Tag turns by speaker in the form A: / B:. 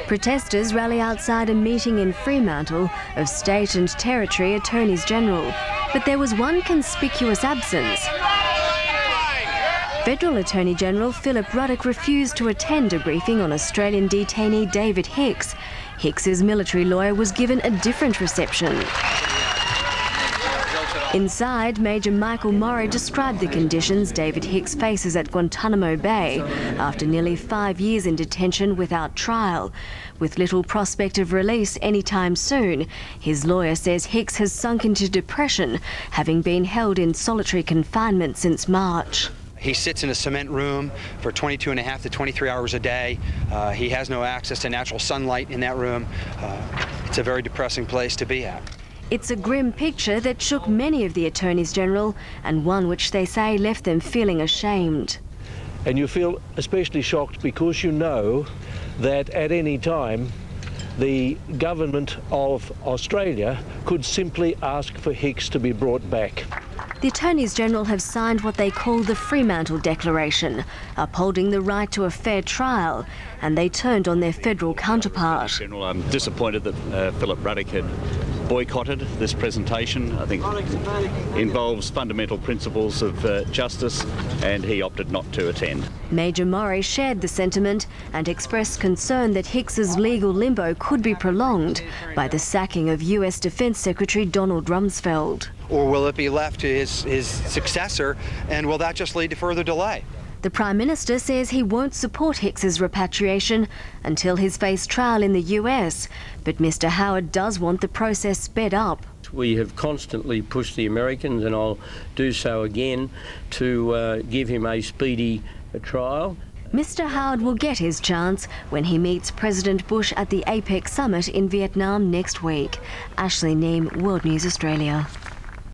A: Protesters rally outside a meeting in Fremantle of state and territory attorneys general, but there was one conspicuous absence. Federal Attorney General Philip Ruddock refused to attend a briefing on Australian detainee David Hicks. Hicks's military lawyer was given a different reception. Inside, Major Michael Murray described the conditions David Hicks faces at Guantanamo Bay after nearly 5 years in detention without trial. With little prospect of release anytime soon, his lawyer says Hicks has sunk into depression, having been held in solitary confinement since March.
B: He sits in a cement room for 22.5 to 23 hours a day. He has no access to natural sunlight in that room. It's a very depressing place to be at.
A: It's a grim picture that shook many of the Attorneys General, and one which they say left them feeling ashamed.
C: And you feel especially shocked because you know that at any time the government of Australia could simply ask for Hicks to be brought back.
A: The Attorneys General have signed what they call the Fremantle Declaration, upholding the right to a fair trial, and they turned on their federal counterpart.
D: I'm disappointed that Philip Ruddock had boycotted this presentation. I think it involves fundamental principles of justice, and he opted not to attend.
A: Major Murray shared the sentiment and expressed concern that Hicks's legal limbo could be prolonged by the sacking of US Defence Secretary Donald Rumsfeld.
B: Or will it be left to his successor, and will that just lead to further delay?
A: The Prime Minister says he won't support Hicks's repatriation until his face trial in the US, but Mr Howard does want the process sped up.
E: We have constantly pushed the Americans, and I'll do so again, to give him a speedy trial.
A: Mr Howard will get his chance when he meets President Bush at the APEC summit in Vietnam next week. Ashley Neame, World News Australia.